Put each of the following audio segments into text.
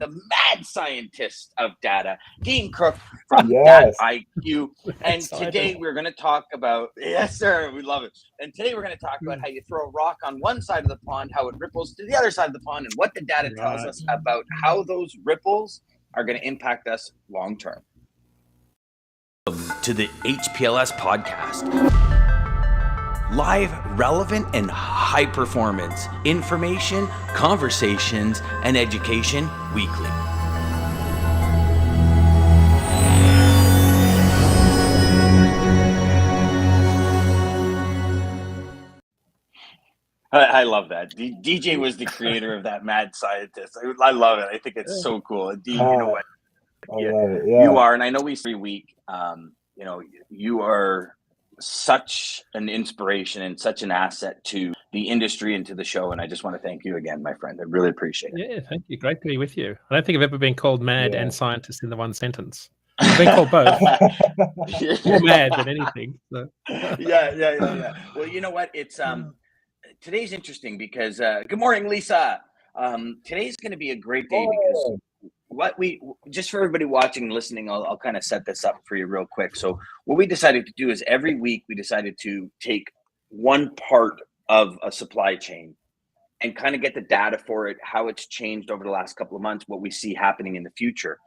the mad scientist of data, Dean Croke from DAT IQ. And today we're going to talk about, yes, sir, we love it. And today we're going to talk about how you throw a rock on one side of the pond, how it ripples to the other side of the pond, and what the data tells us about how those ripples are going to impact us long term. To the Hpls podcast. Live, relevant, and high performance information, conversations, and education weekly. I love that. DJ was the creator of that mad scientist. I love it. I think it's so cool. And Dean, you know what? I love it. Yeah. You are, and I know we every week. You are such an inspiration and such an asset to the industry and to the show. And I just want to thank you again, my friend. I really appreciate it. Yeah, thank you. Great to be with you. I don't think I've ever been called mad and scientist in the one sentence. I've been called both. More mad than anything. So. Yeah. Well, you know what? It's today's interesting because good morning, Lisa. Today's going to be a great day because what we just for everybody watching and listening, I'll kind of set this up for you real quick. So what we decided to do is every week we decided to take one part of a supply chain and kind of get the data for it, how it's changed over the last couple of months, what we see happening in the future.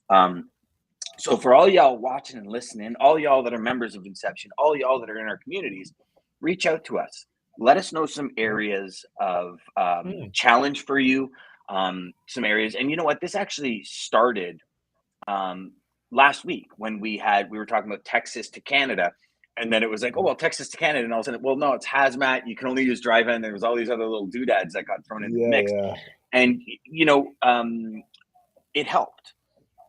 So for all y'all watching and listening, all y'all that are members of Inception, all y'all that are in our communities, reach out to us. Let us know some areas of challenge for you. Some areas, and you know what, this actually started last week when we were talking about Texas to Canada, and then it was like, oh well, Texas to Canada, and all of a sudden, well, no, it's hazmat, you can only use drive-in. There was all these other little doodads that got thrown in the mix. And it helped,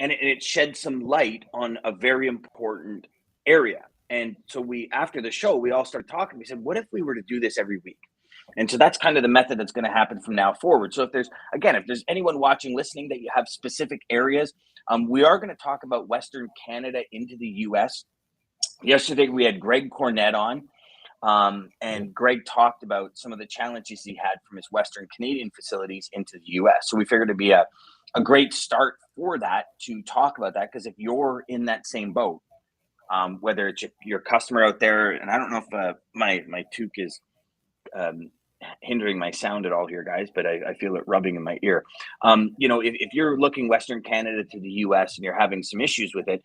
and it shed some light on a very important area. And so after the show, we all started talking. We said, what if we were to do this every week? And so that's kind of the method that's going to happen from now forward. So if there's anyone watching, listening, that you have specific areas, we are going to talk about Western Canada into the U.S. Yesterday, we had Greg Cornett on, and Greg talked about some of the challenges he had from his Western Canadian facilities into the U.S. So we figured it'd be a great start for that to talk about that, because if you're in that same boat, whether it's your customer out there, and I don't know if my toque is hindering my sound at all here, guys, but I feel it rubbing in my ear. If you're looking Western Canada to the US and you're having some issues with it,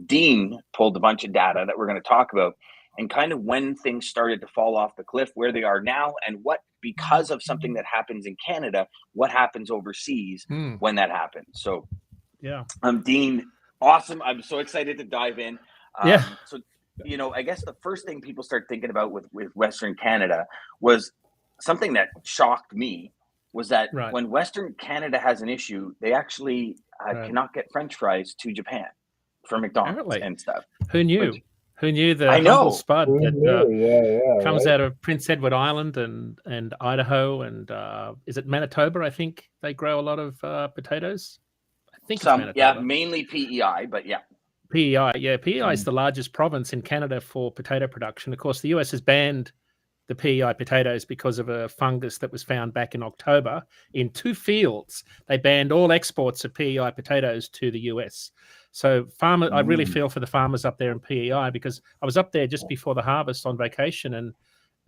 Dean pulled a bunch of data that we're going to talk about, and kind of when things started to fall off the cliff, where they are now, and what, because of something that happens in Canada, what happens overseas when that happens. So Dean, awesome. I'm so excited to dive in. So I guess the first thing people start thinking about with Western Canada was something that shocked me, was that when Western Canada has an issue, they actually cannot get French fries to Japan for McDonald's and stuff. Who knew? Who knew the humble spud that comes out of Prince Edward Island and Idaho and is it Manitoba? I think they grow a lot of potatoes. I think mainly PEI, but PEI, PEI is the largest province in Canada for potato production. Of course, the US has banned the PEI potatoes because of a fungus that was found back in October in 2 fields. They banned all exports of PEI potatoes to the US. So I really feel for the farmers up there in PEI, because I was up there just before the harvest on vacation, and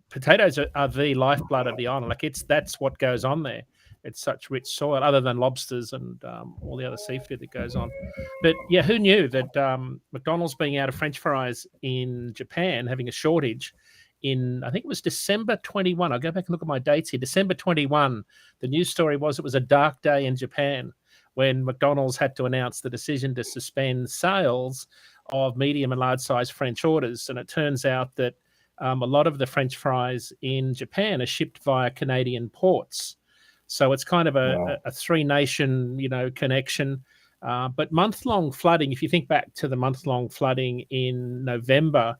potatoes are the lifeblood of the island. Like that's what goes on there. It's such rich soil, other than lobsters and all the other seafood that goes on. But who knew that McDonald's being out of French fries in Japan, having a shortage in, I think it was December 21. I'll go back and look at my dates here. December 21, the news story was it was a dark day in Japan when McDonald's had to announce the decision to suspend sales of medium and large size French orders. And it turns out that a lot of the French fries in Japan are shipped via Canadian ports. So it's kind of a three-nation, connection. But month-long flooding, if you think back to the month-long flooding in November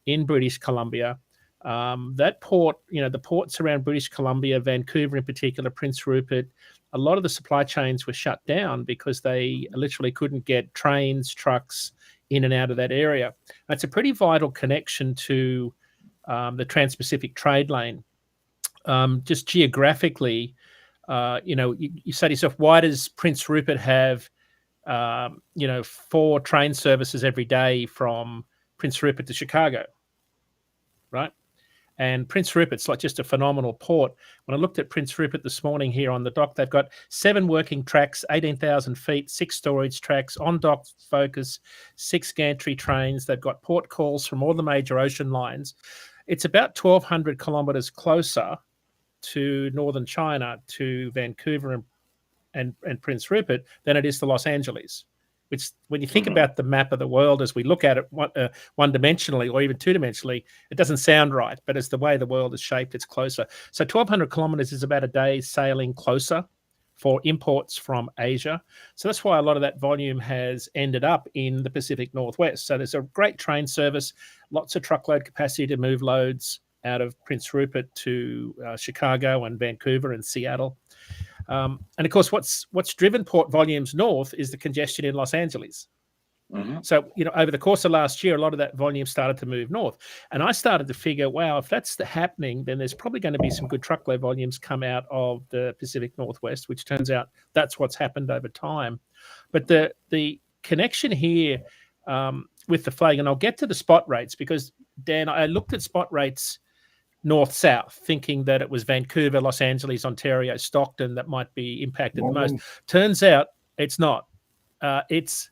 in British Columbia, that port, the ports around British Columbia, Vancouver in particular, Prince Rupert, a lot of the supply chains were shut down because they literally couldn't get trains, trucks in and out of that area. It's a pretty vital connection to the Trans-Pacific trade lane. Just geographically, you say to yourself, why does Prince Rupert have 4 train services every day from Prince Rupert to Chicago, right? And Prince Rupert's like just a phenomenal port. When I looked at Prince Rupert this morning here on the dock, they've got 7 working tracks, 18,000 feet, 6 storage tracks, on-dock focus, 6 gantry trains. They've got port calls from all the major ocean lines. It's about 1,200 kilometers closer to northern China, to Vancouver and Prince Rupert, than it is to Los Angeles. Which, when you think about the map of the world as we look at it one-dimensionally or even two-dimensionally, it doesn't sound right. But as the way the world is shaped, it's closer. So 1,200 kilometers is about a day's sailing closer for imports from Asia. So that's why a lot of that volume has ended up in the Pacific Northwest. So there's a great train service, lots of truckload capacity to move loads out of Prince Rupert to Chicago and Vancouver and Seattle. And of course, what's driven port volumes north is the congestion in Los Angeles. So, over the course of last year, a lot of that volume started to move north. And I started to figure, wow, if that's happening, then there's probably going to be some good truckload volumes come out of the Pacific Northwest, which turns out that's what's happened over time. But the connection here with the flag, and I'll get to the spot rates because, Dan, I looked at spot rates north-south, thinking that it was Vancouver, Los Angeles, Ontario, Stockton that might be impacted the most. Turns out it's not. It's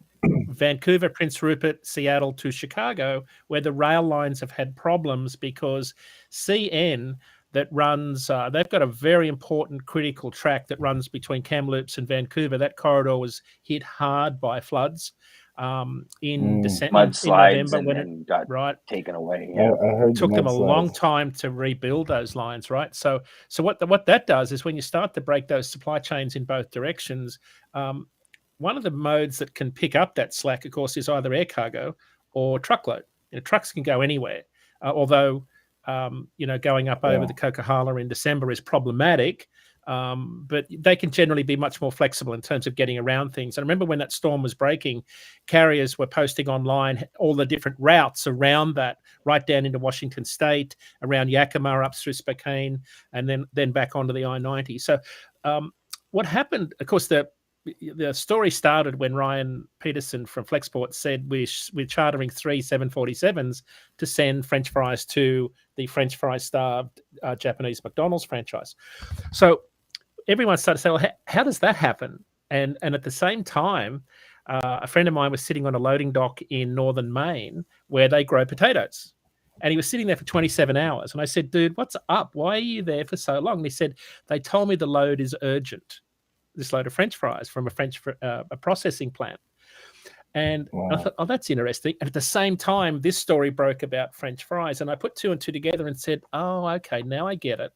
Vancouver, Prince Rupert, Seattle to Chicago, where the rail lines have had problems because CN that runs, they've got a very important critical track that runs between Kamloops and Vancouver. That corridor was hit hard by floods. In December, in November, when it got taken away. I heard it took them a long time to rebuild those lines, right? So what that does is when you start to break those supply chains in both directions, one of the modes that can pick up that slack, of course, is either air cargo or truckload. Trucks can go anywhere, although going up over the Coquihalla in December is problematic. But they can generally be much more flexible in terms of getting around things. And I remember when that storm was breaking, carriers were posting online all the different routes around that, right down into Washington State, around Yakima, up through Spokane, and then back onto the I-90. So what happened, of course, the story started when Ryan Peterson from Flexport said we're chartering 3 747s to send French fries to the French fry-starved Japanese McDonald's franchise. So everyone started to say, well, how does that happen? And at the same time, a friend of mine was sitting on a loading dock in northern Maine where they grow potatoes. And he was sitting there for 27 hours. And I said, dude, what's up? Why are you there for so long? And he said, they told me the load is urgent. This load of French fries from a processing plant. And I thought, oh, that's interesting. And at the same time, this story broke about French fries. And I put 2 and 2 together and said, oh, okay, now I get it.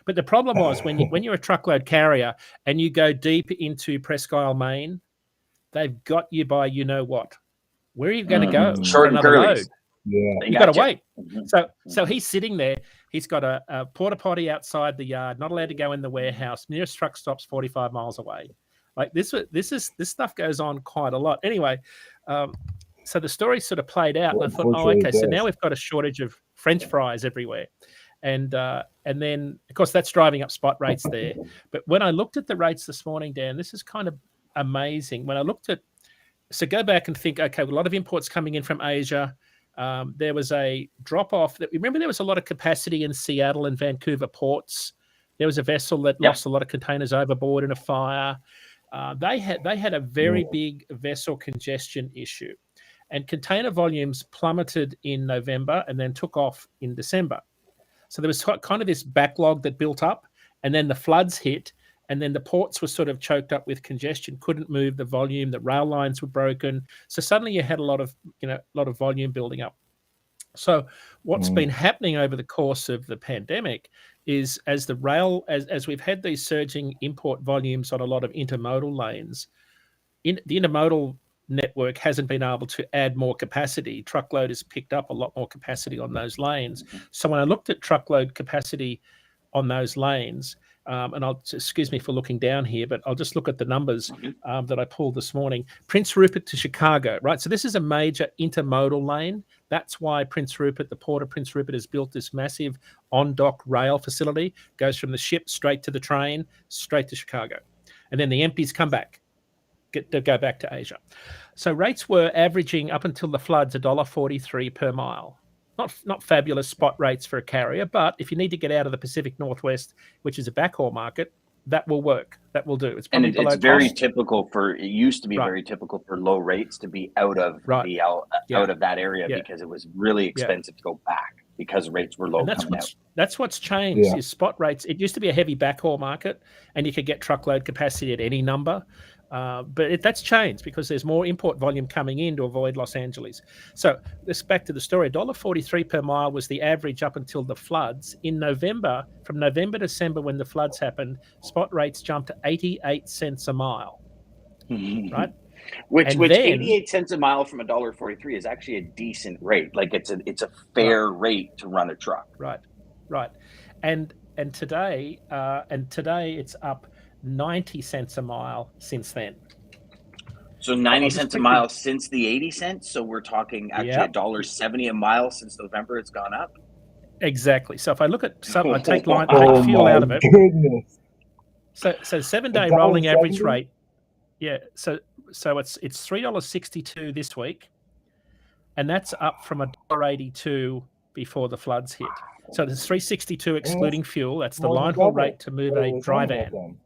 But the problem was when you're a truckload carrier and you go deep into Presque Isle, Maine, they've got you by you know what. Where are you going to go for another load? Yeah, you got to wait. So he's sitting there. He's got a porta potty outside the yard, not allowed to go in the warehouse. Nearest truck stop's 45 miles away. Like this stuff goes on quite a lot. Anyway, so the story sort of played out, and I thought, oh, okay, so now we've got a shortage of French fries everywhere, and then of course that's driving up spot rates there. But when I looked at the rates this morning, Dan, this is kind of amazing. When I looked at, so go back and think, okay, a lot of imports coming in from Asia. There was a drop-off. Remember, there was a lot of capacity in Seattle and Vancouver ports. There was a vessel that lost a lot of containers overboard in a fire. They had a very big vessel congestion issue, and container volumes plummeted in November and then took off in December. So there was kind of this backlog that built up, and then the floods hit, and then the ports were sort of choked up with congestion, couldn't move the volume, the rail lines were broken. So suddenly you had a lot of volume building up. So what's been happening over the course of the pandemic is as we've had these surging import volumes on a lot of intermodal lanes, the intermodal network hasn't been able to add more capacity. Truckload has picked up a lot more capacity on those lanes. So when I looked at truckload capacity on those lanes, and excuse me for looking down here, but I'll just look at the numbers that I pulled this morning. Prince Rupert to Chicago, right? So this is a major intermodal lane That's why Prince Rupert, the Port of Prince Rupert, has built this massive on-dock rail facility, goes from the ship straight to the train, straight to Chicago. And then the empties come back, go back to Asia. So rates were averaging up until the floods $1.43 per mile. Not fabulous spot rates for a carrier, but if you need to get out of the Pacific Northwest, which is a backhaul market, that will work. That will do. It's probably and below it's very cost. typical for, it used to be very typical for low rates to be out of out of that area because it was really expensive to go back because rates were low. And that's what's changed is spot rates. It used to be a heavy backhaul market and you could get truckload capacity at any number. But that's changed because there's more import volume coming in to avoid Los Angeles. So let's back to the story. $1.43 per mile was the average up until the floods. In November, from November to December when the floods happened, spot rates jumped to 88 cents a mile. Right? Which 88 cents a mile from $1.43 is actually a decent rate. Like it's a fair rate to run a truck. Right. And today it's up 90 cents a mile since then. So 90 cents a mile since the 80 cents. So we're talking actually $1.70 a mile since November. It's gone up. Exactly. So if I look at I take fuel out of it. Goodness. So 7-day rolling average rate. Yeah. So it's $3.62 this week, and that's up from $1.82 before the floods hit. So it's $3.62 excluding fuel. That's the line haul rate to move a dry van.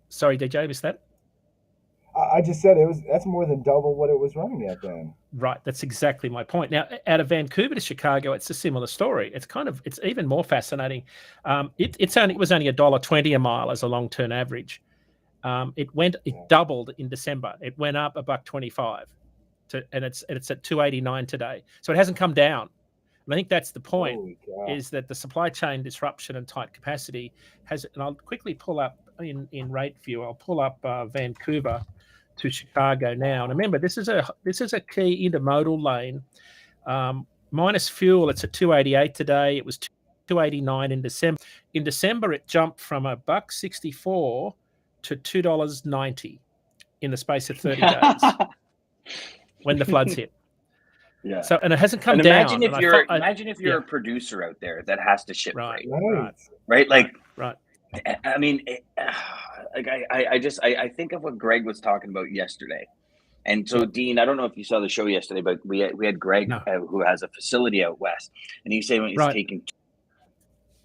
Sorry, DJ, missed that? I just said that's more than double what it was running at then. Right, that's exactly my point. Now, out of Vancouver to Chicago, it's a similar story. It's even more fascinating. It was only $1.20 a mile as a long-term average. It doubled in December. It went up $1.25, and it's at $2.89 today. So it hasn't come down. And I think that's the point, is that the supply chain disruption and tight capacity has. And I'll quickly pull up in rate view. I'll pull up Vancouver to Chicago now. And remember, this is a key intermodal lane. Minus fuel, it's at $2.88 today. It was $2.89 in December. In December, it jumped from $1.64 to $2.90 in the space of 30 days when the floods hit. Yeah. So, and it hasn't come down. Imagine if you're a producer out there that has to ship freight, right? Like, I mean, I think of what Greg was talking about yesterday. And so, Dean, I don't know if you saw the show yesterday, but we had Greg who has a facility out west, and he's saying it's taking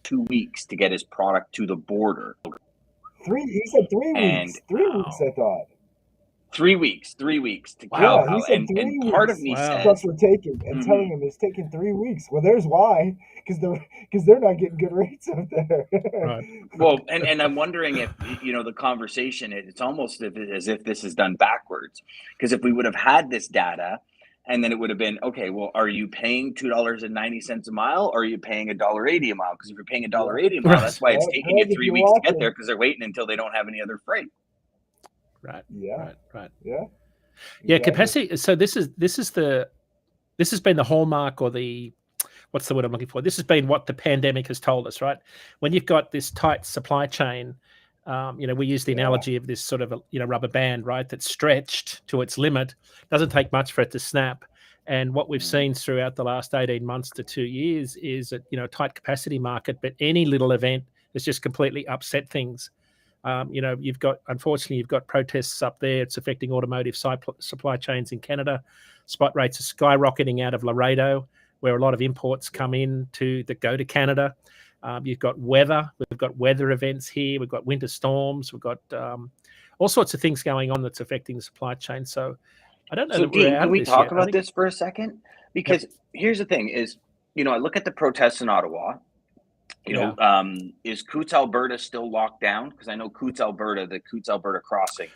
2 weeks to get his product to the border. He said 3 weeks. 3 weeks, I thought. 3 weeks to kill. He said 3 weeks. Part of me says trucks were taking and telling him it's taking 3 weeks. Well, there's why, because they're not getting good rates out there. Well, and I'm wondering if the conversation, it's almost as if this is done backwards, because if we would have had this data, and then it would have been, okay, well, are you paying $2.90 a mile, or are you paying $1.80 a mile? Because if you're paying $1.80 a mile, that's why it's taking you 3 weeks to get there, because they're waiting until they don't have any other freight. Right. Yeah. Right. Yeah. Yeah. Capacity. So this has been the hallmark, or what's the word I'm looking for? This has been what the pandemic has told us, right? When you've got this tight supply chain, we use the analogy of this sort of rubber band, right? That's stretched to its limit. Doesn't take much for it to snap. And what we've seen throughout the last 18 months to 2 years is a tight capacity market, but any little event has just completely upset things. You've got protests up there. It's affecting automotive supply chains in Canada. Spot rates are skyrocketing out of Laredo, where a lot of imports come in that go to Canada. You've got weather. We've got weather events here. We've got winter storms. We've got all sorts of things going on that's affecting the supply chain. So I don't know. So Dean, can we talk about this for a second? Because here's the thing: is I look at the protests in Ottawa. Is Coutts, Alberta still locked down? Because I know Coutts, Alberta, the Coutts, Alberta crossing,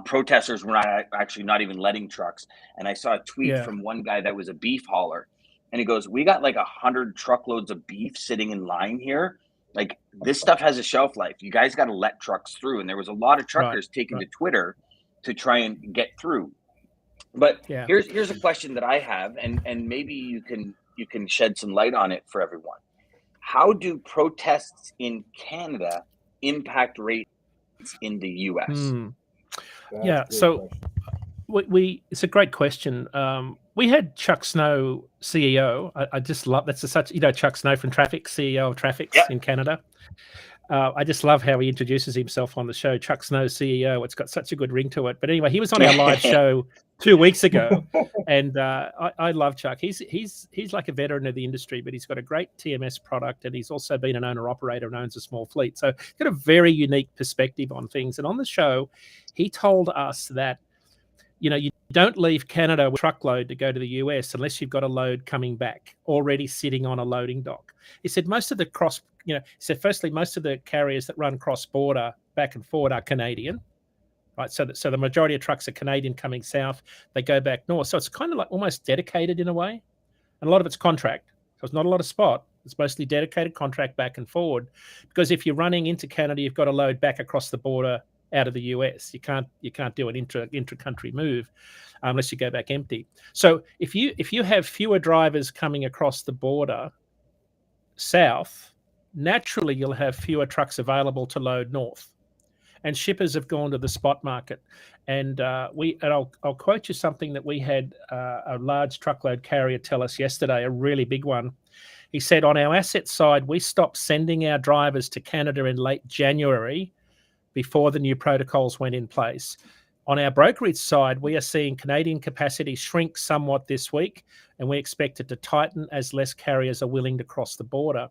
protesters were not even letting trucks. And I saw a tweet from one guy that was a beef hauler, and he goes, "We got like 100 truckloads of beef sitting in line here. Like, this stuff has a shelf life. You guys got to let trucks through." And there was a lot of truckers taking to Twitter to try and get through. But here's a question that I have, and maybe you can shed some light on it for everyone. How do protests in Canada impact rates in the U.S.? So it's a great question. we had Chuck Snow, CEO. I just love that's such Chuck Snow from Traffic, CEO of Traffics in Canada. I just love how he introduces himself on the show. Chuck Snow, CEO. It's got such a good ring to it. But anyway, he was on our live show 2 weeks ago, and I love Chuck. He's like a veteran of the industry, but he's got a great TMS product, and he's also been an owner operator and owns a small fleet. So he's got a very unique perspective on things. And on the show, he told us that you don't leave Canada with a truckload to go to the US unless you've got a load coming back already sitting on a loading dock. He said most of the firstly, most of the carriers that run cross-border back and forward are Canadian, right? So the majority of trucks are Canadian coming south. They go back north. So it's kind of like almost dedicated in a way. And a lot of it's contract. So it's not a lot of spot. It's mostly dedicated contract back and forward. Because if you're running into Canada, you've got to load back across the border out of the US. You can't do an intra-country move unless you go back empty. So if you have fewer drivers coming across the border south, naturally you'll have fewer trucks available to load north. And shippers have gone to the spot market. And I'll quote you something that we had a large truckload carrier tell us yesterday, a really big one. He said, on our asset side, we stopped sending our drivers to Canada in late January before the new protocols went in place. On our brokerage side, we are seeing Canadian capacity shrink somewhat this week, and we expect it to tighten as less carriers are willing to cross the border.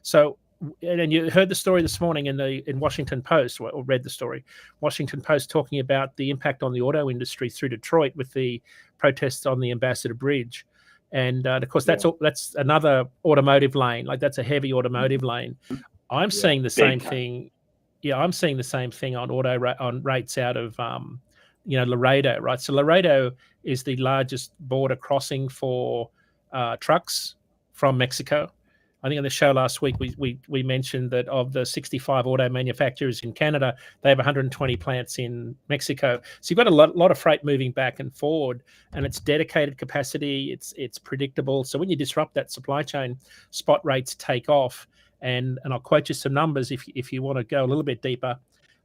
So, and you heard the story this morning in Washington Post, or read the story, Washington Post talking about the impact on the auto industry through Detroit with the protests on the Ambassador Bridge. And of course, that's another automotive lane, like that's a heavy automotive lane. I'm seeing the same thing. Yeah, I'm seeing the same thing on rates out of Laredo, right? So Laredo is the largest border crossing for trucks from Mexico. I think on the show last week we mentioned that of the 65 auto manufacturers in Canada, they have 120 plants in Mexico. So you've got a lot of freight moving back and forward, and it's dedicated capacity. It's predictable. So when you disrupt that supply chain, spot rates take off. And I'll quote you some numbers if you want to go a little bit deeper.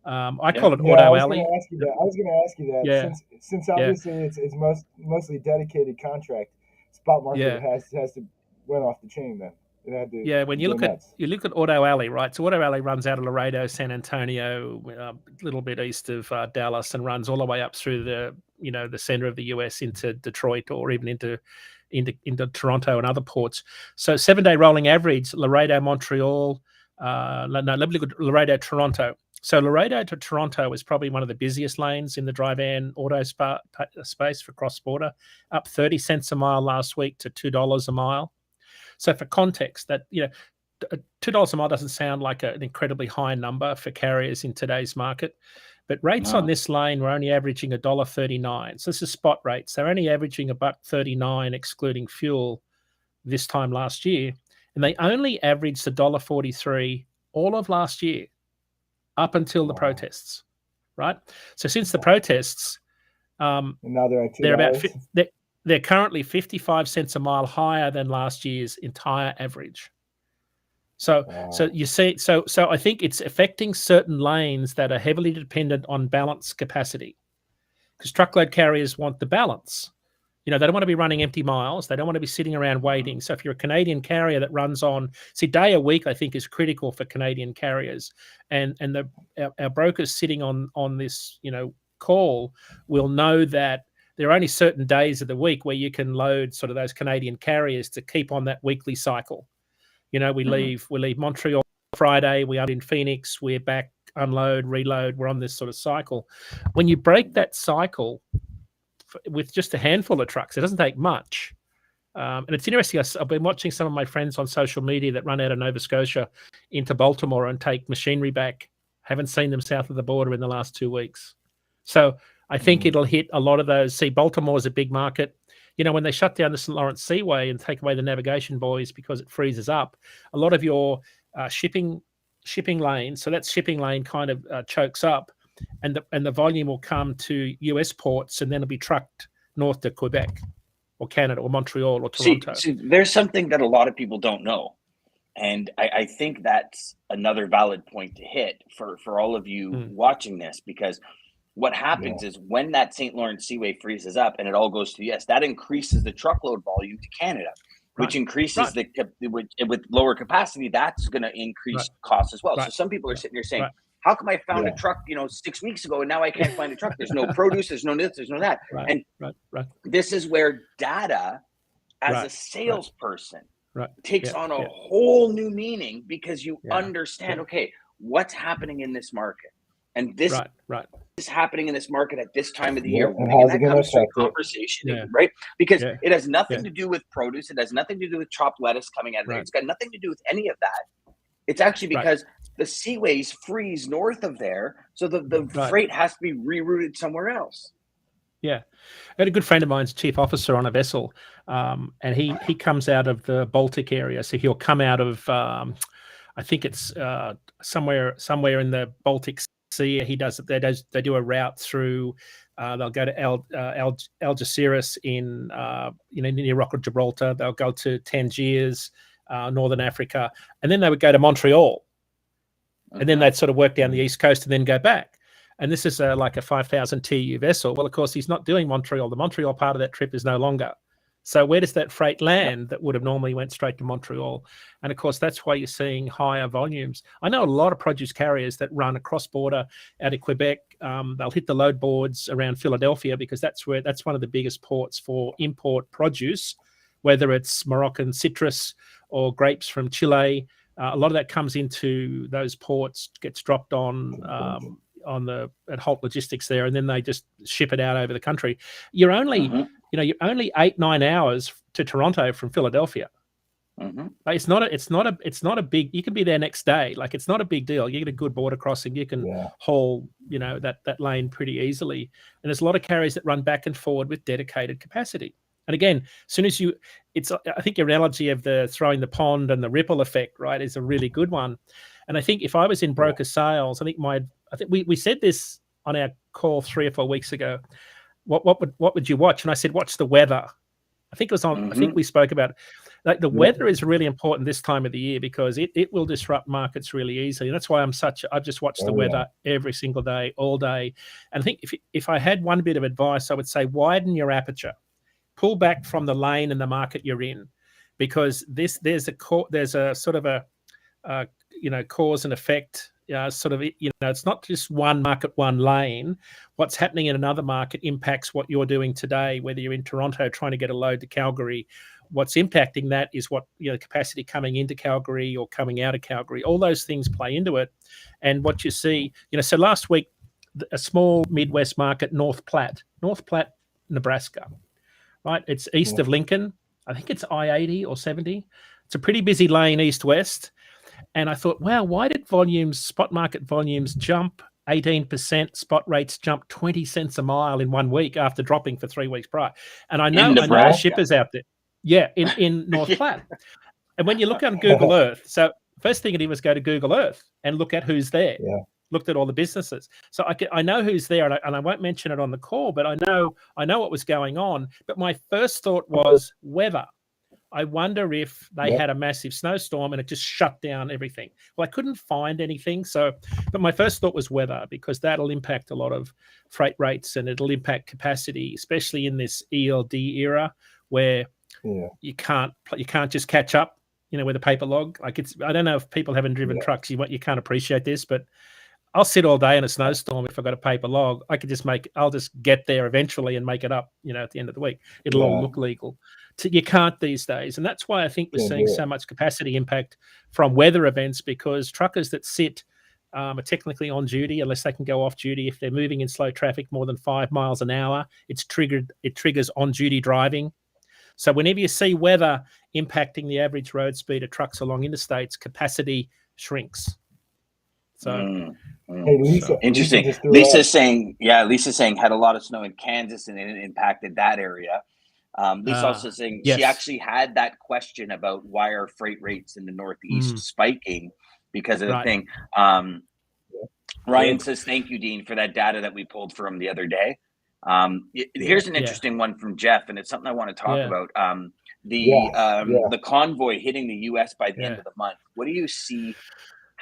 I call it Auto Alley. I was going to ask you that. Yeah. Since obviously it's mostly dedicated contract, spot market has to went off the chain then. It had to when you look at Auto Alley, right? So Auto Alley runs out of Laredo, San Antonio, a little bit east of Dallas, and runs all the way up through the center of the US into Detroit, or even into Toronto and other ports. So 7-day rolling average, Laredo, Montreal, Laredo, Toronto. So Laredo to Toronto is probably one of the busiest lanes in the dry van auto space for cross-border, up 30 cents a mile last week to $2 a mile. So for context, that $2 a mile doesn't sound like an incredibly high number for carriers in today's market. But rates on this lane were only averaging $1.39. So this is spot rates. They're only averaging $1.39 excluding fuel this time last year. And they only averaged $1.43 all of last year up until the protests, right? So since the protests, and now they're at they're currently 55 cents a mile higher than last year's entire average. So you see, so I think it's affecting certain lanes that are heavily dependent on balance capacity, because truckload carriers want the balance. They don't want to be running empty miles. They don't want to be sitting around waiting. So if you're a Canadian carrier that runs on, day a week, I think is critical for Canadian carriers, and our brokers sitting on this call will know that there are only certain days of the week where you can load sort of those Canadian carriers to keep on that weekly cycle. We leave Montreal Friday, we are in Phoenix, we're back, unload, reload, we're on this sort of cycle. When you break that cycle with just a handful of trucks, it doesn't take much. And it's interesting, I've been watching some of my friends on social media that run out of Nova Scotia into Baltimore and take machinery back. Haven't seen them south of the border in the last 2 weeks. So I think it'll hit a lot of those. See, Baltimore's a big market. When they shut down the St. Lawrence Seaway and take away the navigation buoys because it freezes up, a lot of your shipping lane, so that shipping lane kind of chokes up, and the volume will come to US ports, and then it'll be trucked north to Quebec or Canada or Montreal or Toronto. See, there's something that a lot of people don't know, and I think that's another valid point to hit for all of you watching this, because what happens is when that St. Lawrence Seaway freezes up and it all goes to the US, that increases the truckload volume to Canada, which increases with lower capacity. That's going to increase costs as well. So some people are sitting there saying, how come I found a truck, 6 weeks ago and now I can't find a truck? There's no produce, there's no this, there's no that. And this is where data as a salesperson takes on a whole new meaning, because you understand, okay, what's happening in this market, and this is happening in this market at this time of the year. And how's it going to affect conversation, right? Because it has nothing to do with produce. It has nothing to do with chopped lettuce coming out of there. It's got nothing to do with any of that. It's actually because the seaways freeze north of there, so the freight has to be rerouted somewhere else. Yeah, I had a good friend of mine's chief officer on a vessel, and he comes out of the Baltic area. So he'll come out of, I think it's somewhere in the Baltic Sea. They do a route through. They'll go to Algeciras in near Rock of Gibraltar. They'll go to Tangiers, Northern Africa, and then they would go to Montreal, and then they'd sort of work down the east coast and then go back. And this is like a 5,000 TEU vessel. Well, of course, he's not doing Montreal. The Montreal part of that trip is no longer. So where does that freight land that would have normally went straight to Montreal? And of course, that's why you're seeing higher volumes. I know a lot of produce carriers that run across border out of Quebec. They'll hit the load boards around Philadelphia, because that's one of the biggest ports for import produce, whether it's Moroccan citrus or grapes from Chile. A lot of that comes into those ports, gets dropped on at Holt Logistics there, and then they just ship it out over the country. You're only you're only 8-9 hours to Toronto from Philadelphia. It's not a big. You can be there next day. Like, it's not a big deal. You get a good border crossing. You can haul that lane pretty easily. And there's a lot of carriers that run back and forward with dedicated capacity. And again, as soon as I think your analogy of the throwing the pond and the ripple effect, right, is a really good one. And I think if I was in broker sales, I think we said this on our call 3 or 4 weeks ago. What would you watch? And I said, watch the weather. I think it was on. I think we spoke about it. Like, the weather is really important this time of the year, because it will disrupt markets really easily. And that's why I've just watched the weather every single day, all day. And I think if I had one bit of advice, I would say widen your aperture. Pull back from the lane and the market you're in, because there's a sort of a cause and effect. It's not just one market, one lane. What's happening in another market impacts what you're doing today. Whether you're in Toronto trying to get a load to Calgary, what's impacting that is what capacity coming into Calgary or coming out of Calgary. All those things play into it, and what you see. So last week, a small Midwest market, North Platte, Nebraska. Right, it's east of Lincoln. I think it's I-80 or 70. It's a pretty busy lane east-west. And I thought, wow, why did spot market volumes jump 18%? Spot rates jump 20 cents a mile in 1 week after dropping for 3 weeks prior. And I know shippers out there. Yeah, in North Platte. And when you look on Google Earth, so first thing I did was go to Google Earth and look at who's there. Yeah. Looked at all the businesses, so I know who's there, and I won't mention it on the call, but I know what was going on. But my first thought was weather. I wonder if they had a massive snowstorm and it just shut down everything. Well, I couldn't find anything, but my first thought was weather, because that'll impact a lot of freight rates and it'll impact capacity, especially in this ELD era where you can't just catch up, with a paper log. Like, I don't know if people haven't driven trucks, you can't appreciate this, but I'll sit all day in a snowstorm if I've got a paper log. I'll just get there eventually and make it up, at the end of the week. It'll all look legal. You can't these days. And that's why I think we're seeing so much capacity impact from weather events, because truckers that sit are technically on duty unless they can go off duty. If they're moving in slow traffic more than 5 miles an hour, it triggers on-duty driving. So whenever you see weather impacting the average road speed of trucks along interstates, capacity shrinks. So hey, Lisa, interesting. Lisa's saying had a lot of snow in Kansas and it impacted that area. Lisa also saying she actually had that question about why are freight rates in the Northeast spiking because of the thing. Ryan says, thank you, Dean, for that data that we pulled from the other day. Here's an interesting one from Jeff, and it's something I want to talk about. The convoy hitting the U.S. by the end of the month. What do you see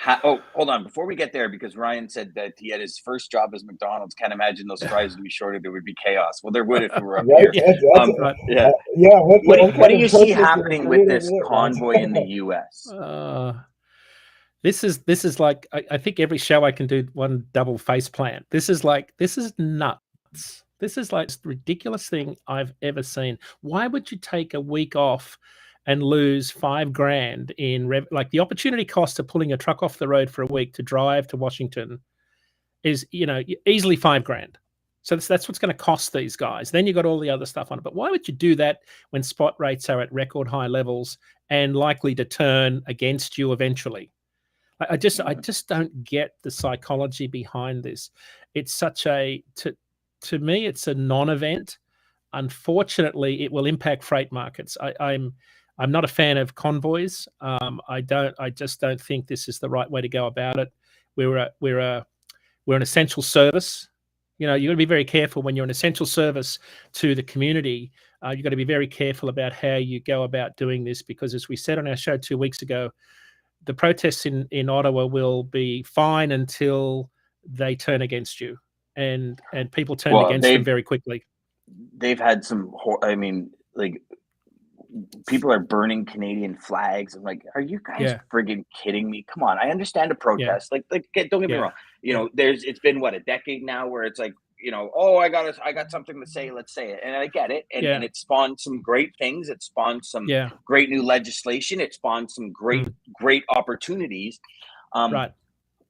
Oh, hold on. Before we get there, because Ryan said that he had his first job as McDonald's. Can't imagine those fries would be shorter. There would be chaos. Well, there would if we were up here. Yeah. What do you see happening with this convoy in the U.S.? This is like, I think every show I can do one double face plant. This is nuts. This is like the most ridiculous thing I've ever seen. Why would you take a week off and lose $5,000 in like the opportunity cost of pulling a truck off the road for a week to drive to Washington is, easily $5,000. So that's what's going to cost these guys. Then you got all the other stuff on it. But why would you do that when spot rates are at record high levels and likely to turn against you eventually? I just don't get the psychology behind this. It's such to me, it's a non-event. Unfortunately, it will impact freight markets. I'm not a fan of convoys. I just don't think this is the right way to go about it. We're an essential service. You got to be very careful when you're an essential service to the community. You've got to be very careful about how you go about doing this, because as we said on our show 2 weeks ago, the protests in Ottawa will be fine until they turn against you, and people turn against them very quickly. They've had some, people are burning Canadian flags. I'm like, are you guys friggin' kidding me? Come on. I understand a protest. Don't get me wrong. It's been a decade now where it's like, I got something to say. Let's say it. And I get it. And it spawned some great things. It spawned some great new legislation. It spawned some great opportunities. Right.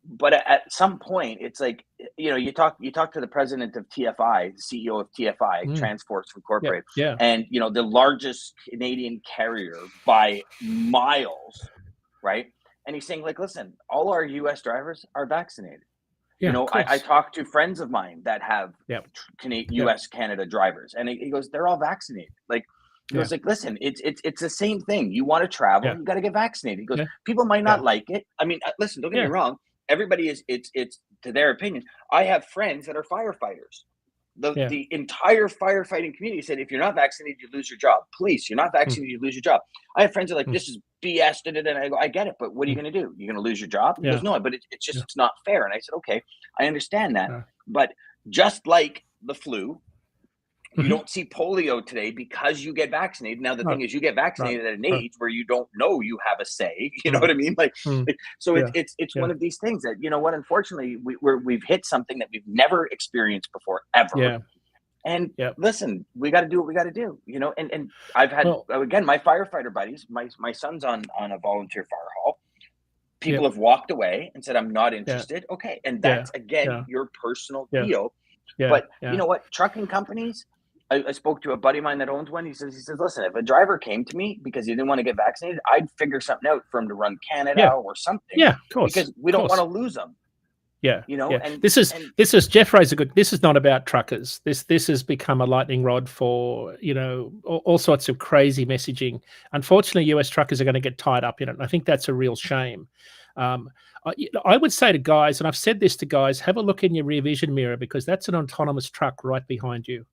But at some point, it's like, you talk to the president of TFI, the CEO of TFI, Transports Incorporated, and the largest Canadian carrier by miles, right? And he's saying, like, listen, all our U.S. drivers are vaccinated. I talked to friends of mine that have U.S. Canada drivers, and he goes, they're all vaccinated. Like, he goes, like, listen, it's the same thing. You want to travel, you got to get vaccinated. He goes, people might not like it. I mean, listen, don't get me wrong. Everybody it's to their opinion. I have friends that are firefighters. The entire firefighting community said, if you're not vaccinated, you lose your job. Police, you're not vaccinated, you lose your job. I have friends that are like, this is BS. And I go, I get it, but what are you going to do? You're going to lose your job? He goes, no, but it's just it's not fair. And I said, okay, I understand that. But just like the flu, you don't see polio today because you get vaccinated. Now, the thing is, you get vaccinated at an age where you don't know you have a say. You know what I mean? So it's one of these things that, unfortunately, we've hit something that we've never experienced before, ever. Yeah. And listen, we got to do what we got to do, and I've had, again, my firefighter buddies, my son's on a volunteer fire hall. People have walked away and said, I'm not interested. Okay. And that's, again, your personal deal. But you know what? Trucking companies, I spoke to a buddy of mine that owns one. He says, listen, if a driver came to me because he didn't want to get vaccinated, I'd figure something out for him to run Canada or something. Yeah, of course. Because we don't want to lose them. Yeah. And this is Jeff raised a good, this is not about truckers. This has become a lightning rod for, all sorts of crazy messaging. Unfortunately, US truckers are going to get tied up in it. And I think that's a real shame. I would say to guys, and I've said this to guys, have a look in your rear vision mirror, because that's an autonomous truck right behind you,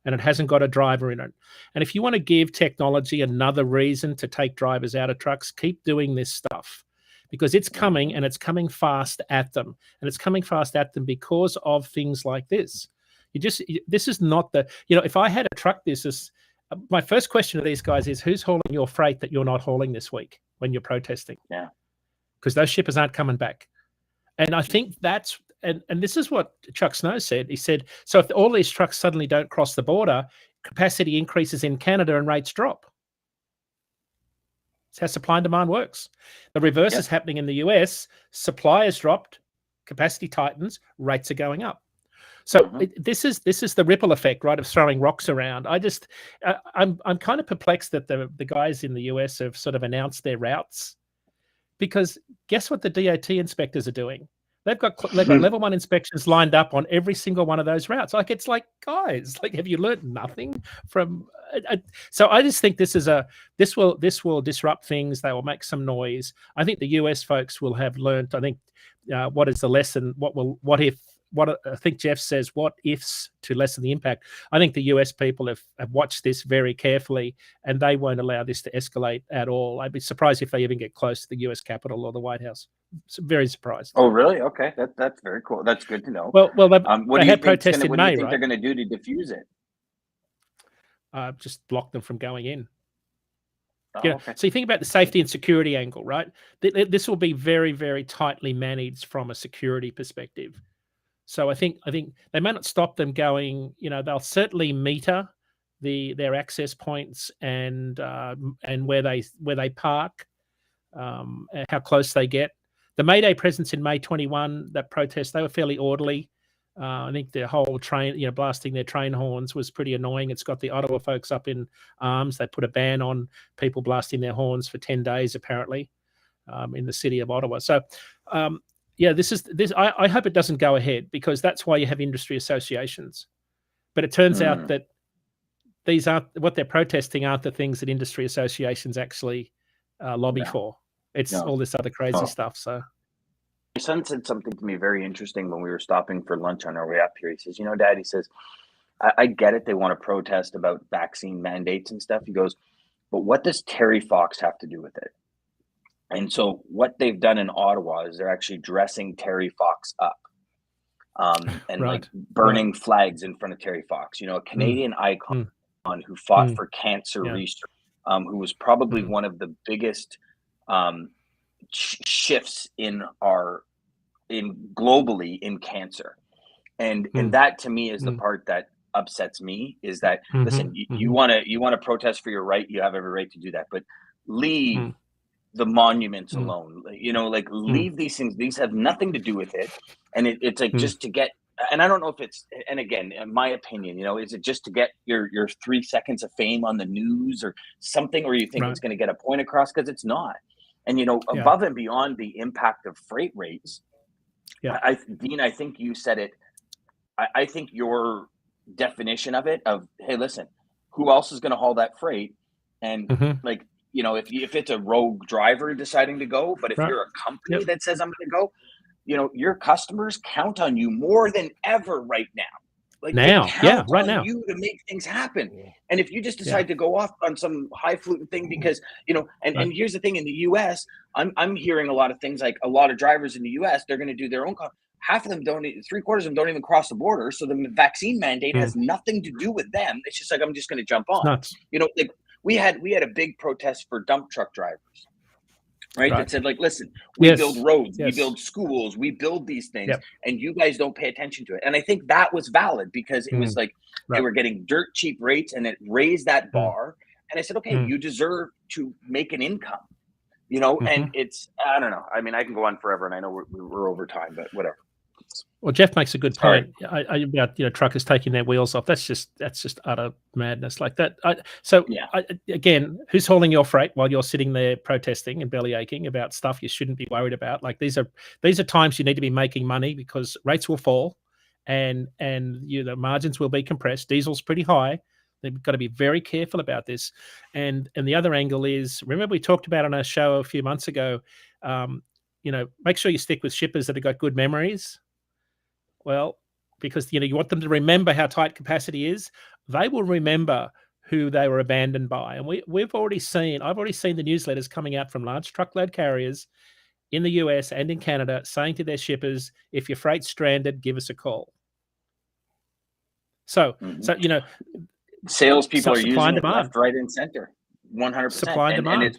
and it hasn't got a driver in it. And if you want to give technology another reason to take drivers out of trucks, keep doing this stuff, because it's coming, and it's coming fast at them. And it's coming fast at them because of things like this. This is not if I had a truck business, my first question to these guys is, who's hauling your freight that you're not hauling this week when you're protesting? Yeah. Because those shippers aren't coming back. And I think that's, and this is what Chuck Snow said. He said, so if all these trucks suddenly don't cross the border, capacity increases in Canada and rates drop. It's how supply and demand works. The reverse is happening in the US. Supply has dropped, capacity tightens, rates are going up. So this is the ripple effect, right, of throwing rocks around. I'm kind of perplexed that the guys in the US have sort of announced their routes, because guess what the DAT inspectors are doing? They've got level 1 inspections lined up on every single one of those routes. It's like, guys, have you learned nothing from? So I just think this will disrupt things. They will make some noise. I think the US folks will have learned. I think what is the lesson? What if what I think Jeff says, what ifs to lessen the impact. I think the US people have watched this very carefully, and they won't allow this to escalate at all. I'd be surprised if they even get close to the US Capitol or the White House. Very surprised. Oh, really? Okay, that's very cool. That's good to know. Well, what they do you had think protests in what do May, you think right? they're going to do to diffuse it? Just block them from going in. Oh, Yeah. okay. So you think about the safety and security angle, right? This will be very, very tightly managed from a security perspective. So I think they may not stop them going. They'll certainly meter their access points and where they park, how close they get. The May Day presence in May 21, that protest, they were fairly orderly. I think the whole train, blasting their train horns was pretty annoying. It's got the Ottawa folks up in arms. They put a ban on people blasting their horns for 10 days, apparently, in the city of Ottawa. So, this. I hope it doesn't go ahead, because that's why you have industry associations. But it turns out that these aren't what they're protesting aren't the things that industry associations actually lobby for. It's all this other crazy stuff. So. My son said something to me very interesting when we were stopping for lunch on our way up here. He says, Dad, he says, I get it. They want to protest about vaccine mandates and stuff. He goes, but what does Terry Fox have to do with it? And so what they've done in Ottawa is they're actually dressing Terry Fox up and like burning flags in front of Terry Fox, a Canadian icon who fought for cancer research, who was probably one of the biggest shifts globally in cancer, and that to me is the part that upsets me, is that listen, you want to protest for your right, you have every right to do that, but leave the monuments alone. Leave these things. These have nothing to do with it, and it's like just to get. And I don't know if it's, and again, in my opinion, is it just to get your 3 seconds of fame on the news or something, or you think it's going to get a point across? Because it's not. And, above and beyond the impact of freight rates, Dean, I think you said it. I think your definition of it, hey, listen, who else is going to haul that freight? And if it's a rogue driver deciding to go, but if you're a company that says I'm going to go, your customers count on you more than ever right now. Like now, they count right on now, you to make things happen. And if you just decide to go off on some highfalutin thing, because and here's the thing, in the US, I'm hearing a lot of things like a lot of drivers in the US, they're going to do their own. Half of them don't. 3/4 of them don't even cross the border. So the vaccine mandate has nothing to do with them. It's just like, I'm just going to jump on. Nuts. Like we had a big protest for dump truck drivers. Right. That said, like, listen, we build roads, we build schools, we build these things, and you guys don't pay attention to it. And I think that was valid, because it was like they were getting dirt cheap rates, and it raised that bar. And I said, okay, you deserve to make an income, and it's, I don't know. I mean, I can go on forever, and I know we're over time, but whatever. Well, Jeff makes a good point about truckers taking their wheels off. That's just utter madness, like that. Again, who's hauling your freight while you're sitting there protesting and belly aching about stuff you shouldn't be worried about? Like, these are times you need to be making money, because rates will fall, and the margins will be compressed. Diesel's pretty high. They've got to be very careful about this. And the other angle is, remember we talked about on our show a few months ago, make sure you stick with shippers that have got good memories. Well, because you want them to remember how tight capacity is. They will remember who they were abandoned by. And I've already seen the newsletters coming out from large truckload carriers in the US and in Canada saying to their shippers, if your freight's stranded, give us a call. So salespeople are using it demand. left, right, and center, 100%. Supply and demand. And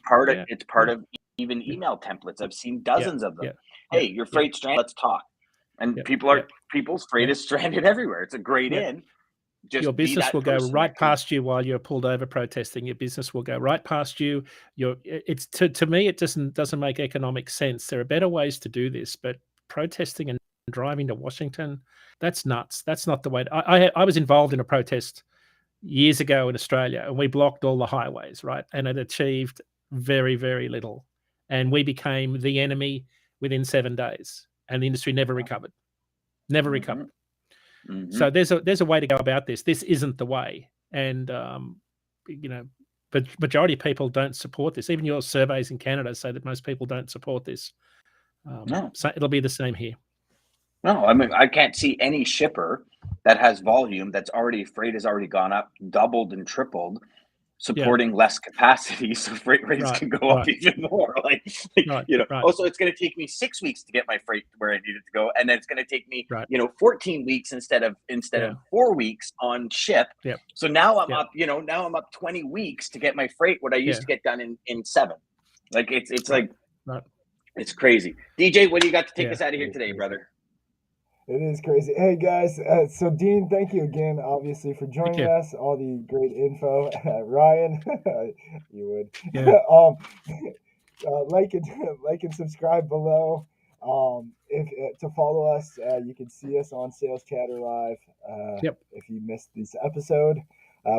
it's part of even email templates. I've seen dozens of them. Hey, your freight's stranded. Let's talk. And people's freight is stranded everywhere. It's a great in. Just your business will go right past you while you're pulled over protesting. Your business will go right past you. It's to me, it doesn't make economic sense. There are better ways to do this, but protesting and driving to Washington, that's nuts. That's not the way. I was involved in a protest years ago in Australia, and we blocked all the highways, right? And it achieved very, very little. And we became the enemy within 7 days. And the industry never recovered. So there's a way to go about this. This isn't the way, and but majority of people don't support this. Even your surveys in Canada say that most people don't support this. So it'll be the same here. No, I mean, I can't see any shipper that has volume that's already freight has already gone up, doubled and tripled, supporting less capacity, so freight rates can go up even more. Also, it's going to take me 6 weeks to get my freight where I need it to go, and then it's going to take me 14 weeks instead of 4 weeks on ship. So now I'm up, now I'm up 20 weeks to get my freight what I used to get done in 7. Like it's like it's crazy. DJ, what do you got to take us out of here today, brother? It is crazy. Hey guys, so Dean, thank you again, obviously, for joining us. All the great info. Ryan, you would. Yeah. Like and subscribe below. If to follow us, you can see us on Sales Chatter Live. If you missed this episode,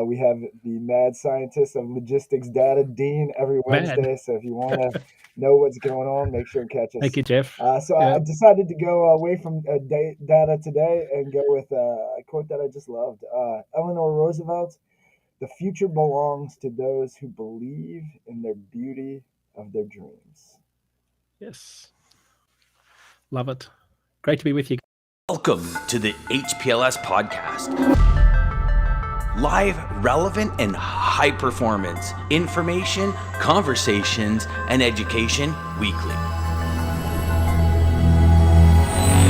we have the mad scientist of logistics data, Dean, every Wednesday. So if you want to know what's going on, make sure and catch us. Thank you, Jeff. I decided to go away from data today and go with a quote that I just loved. Eleanor Roosevelt: "The future belongs to those who believe in their beauty of their dreams." Yes. Love it. Great to be with you. Welcome to the Hpls podcast. Live, relevant, and high performance information, conversations, and education weekly.